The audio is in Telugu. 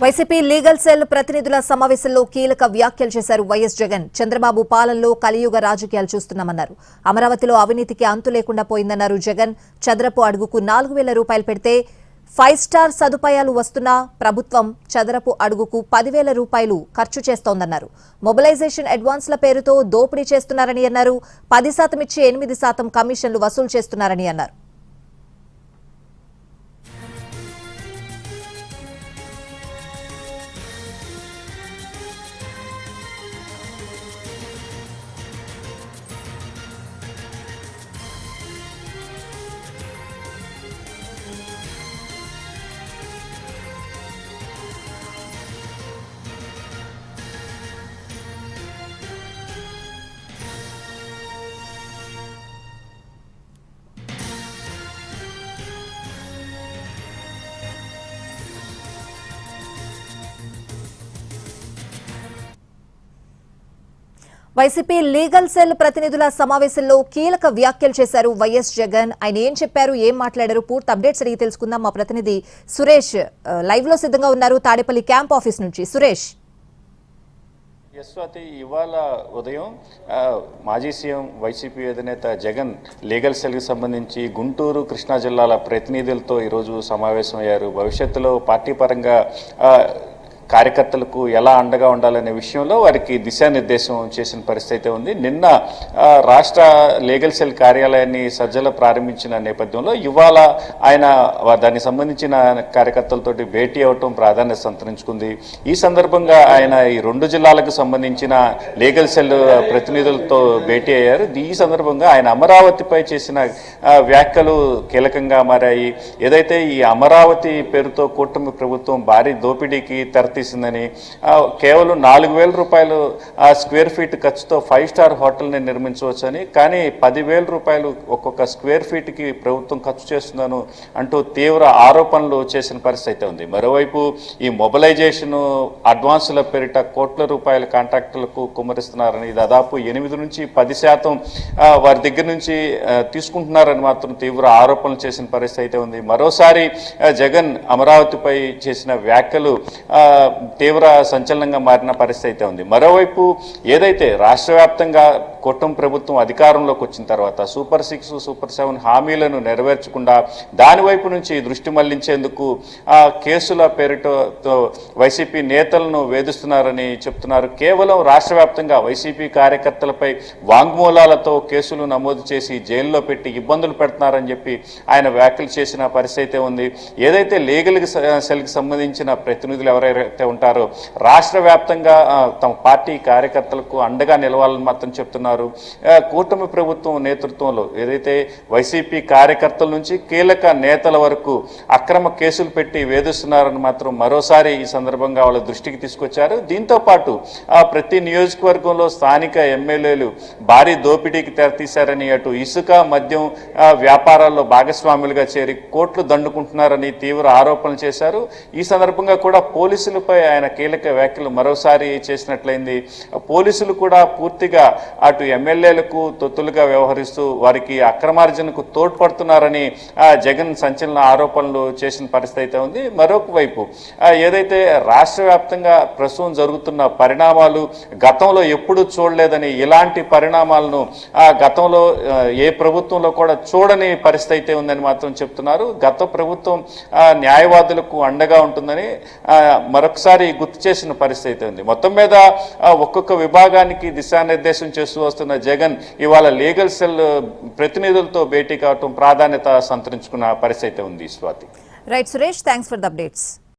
వైసీపీ లీగల్ సెల్ ప్రతినిధుల సమావేశంలో కీలక వ్యాఖ్యలు చేశారు వైఎస్ జగన్. చంద్రబాబు పాలనలో కలియుగ రాజకీయాలు చూస్తున్నామన్నారు. అమరావతిలో అవినీతికి అంతు లేకుండా పోయిందన్నారు జగన్. చదరపు అడుగుకు 4,000 రూపాయలు పెడితే 5 స్టార్ సదుపాయాలు వస్తున్నా ప్రభుత్వం చదరపు అడుగుకు 10,000 రూపాయలు ఖర్చు చేస్తోందన్నారు. మొబిలైజేషన్ అడ్వాన్స్ల పేరుతో దోపిడీ చేస్తున్నారని అన్నారు. 10% ఇచ్చి 8% కమిషన్లు వసూలు చేస్తున్నారని అన్నారు. వైసీపీ లీగల్ సెల్ ప్రతినిధుల సమావేశంలో కీలక వ్యాఖ్యలు చేశారు వైఎస్ జగన్. ఆయన ఏం చెప్పారు, ఏం మాట్లాడారు, పూర్తి అప్డేట్స్ అడిగి తెలుసుకుందాం. మా ప్రతినిధి సురేష్ లైవ్ లో సిద్ధంగా ఉన్నారు తాడేపల్లి క్యాంప్ ఆఫీస్ నుంచి. సురేష్. యశ్వతి, ఇవాళ ఉదయం మాజీ సీఎం వైసీపీ అధినేత జగన్ లీగల్ సెల్కి సంబంధించి గుంటూరు కృష్ణా జిల్లాల ప్రతినిధులతో ఈరోజు సమావేశమయ్యారు. భవిష్యత్తులో పార్టీ పరంగా కార్యకర్తలకు ఎలా అండగా ఉండాలనే విషయంలో వారికి దిశానిర్దేశం చేసిన పరిస్థితి ఉంది. నిన్న రాష్ట్ర లీగల్ సెల్ కార్యాలయాన్ని సజ్జల ప్రారంభించిన నేపథ్యంలో ఇవాళ ఆయన దానికి సంబంధించిన కార్యకర్తలతోటి భేటీ అవటం ప్రాధాన్యత సంతరించుకుంది. ఈ సందర్భంగా ఆయన ఈ 2 జిల్లాలకు సంబంధించిన లీగల్ సెల్ ప్రతినిధులతో భేటీ అయ్యారు. ఈ సందర్భంగా ఆయన అమరావతిపై చేసిన వ్యాఖ్యలు కీలకంగా మారాయి. ఏదైతే ఈ అమరావతి పేరుతో కూటమి ప్రభుత్వం భారీ దోపిడీకి తీసిందని, కేవలం 4,000 రూపాయలు స్క్వేర్ ఫీట్ ఖర్చుతో 5 స్టార్ హోటల్ని నిర్మించవచ్చని, కానీ 10,000 రూపాయలు ఒక్కొక్క స్క్వేర్ ఫీట్కి ప్రభుత్వం ఖర్చు చేస్తుందను అంటూ తీవ్ర ఆరోపణలు చేసిన పరిస్థితి ఉంది. మరోవైపు ఈ మొబిలైజేషన్ అడ్వాన్సుల పేరిట కోట్ల రూపాయల కాంట్రాక్టులకు కుమ్మరిస్తున్నారని, దాదాపు 8 నుంచి 10% వారి దగ్గర నుంచి తీసుకుంటున్నారని మాత్రం తీవ్ర ఆరోపణలు చేసిన పరిస్థితి ఉంది. మరోసారి జగన్ అమరావతిపై చేసిన వ్యాఖ్యలు తీవ్ర సంచలనంగా మారిన పరిస్థితి ఉంది. మరోవైపు ఏదైతే రాష్ట్ర వ్యాప్తంగా కూటమి ప్రభుత్వం అధికారంలోకి వచ్చిన తర్వాత సూపర్ 6, సూపర్ 7 హామీలను నెరవేర్చకుండా దాని వైపు నుంచి దృష్టి మళ్లించేందుకు కేసుల పేరుతో వైసీపీ నేతలను వేధిస్తున్నారని చెప్తున్నారు. కేవలం రాష్ట్ర వ్యాప్తంగా వైసీపీ కార్యకర్తలపై వాంగ్మూలాలతో కేసులు నమోదు చేసి జైల్లో పెట్టి ఇబ్బందులు పెడుతున్నారని చెప్పి ఆయన వ్యాఖ్యలు చేసిన పరిస్థితి ఉంది. ఏదైతే లీగల్ సెల్కి సంబంధించిన ప్రతినిధులు ఎవరైతే ఉంటారో రాష్ట్ర వ్యాప్తంగా తమ పార్టీ కార్యకర్తలకు అండగా నిలవాలని మాత్రం చెప్తున్నారు. కూటమి ప్రభుత్వం నేతృత్వంలో ఏదైతే వైసీపీ కార్యకర్తల నుంచి కీలక నేతల వరకు అక్రమ కేసులు పెట్టి వేధిస్తున్నారని మాత్రం మరోసారి ఈ సందర్భంగా వాళ్ళ దృష్టికి తీసుకొచ్చారు. దీంతో పాటు ప్రతి నియోజకవర్గంలో స్థానిక ఎమ్మెల్యేలు భారీ దోపిడీకి తెరతీశారని, అటు ఇసుక మద్యం వ్యాపారాల్లో భాగస్వాములుగా చేరి కోట్లు దండుకుంటున్నారని తీవ్ర ఆరోపణలు చేశారు. ఈ సందర్భంగా కూడా పోలీసులపై ఆయన కీలక వ్యాఖ్యలు మరోసారి చేసినట్లయింది. పోలీసులు కూడా పూర్తిగా అటు ఎమ్మెల్యేలకు తొత్తులుగా వ్యవహరిస్తూ వారికి అక్రమార్జనకు తోడ్పడుతున్నారని జగన్ సంచలన ఆరోపణలు చేసిన పరిస్థితి ఉంది. మరొక వైపు ఏదైతే రాష్ట్ర వ్యాప్తంగా ప్రస్తుతం జరుగుతున్న పరిణామాలు గతంలో ఎప్పుడూ చూడలేదని, ఇలాంటి పరిణామాలను గతంలో ఏ ప్రభుత్వంలో కూడా చూడని పరిస్థితి ఉందని మాత్రం చెప్తున్నారు. గత ప్రభుత్వం న్యాయవాదులకు అండగా ఉంటుందని మరొకసారి గుర్తు చేసిన పరిస్థితి ఉంది. మొత్తం మీద ఒక్కొక్క విభాగానికి దిశానిర్దేశం చేస్తూ వస్తున్న జగన్ ఇవాళ లీగల్ సెల్ ప్రతినిధులతో భేటీ కావటం ప్రాధాన్యత సంతరించుకున్న పరిస్థితి ఉంది. Swathi. Right Suresh, thanks for the updates.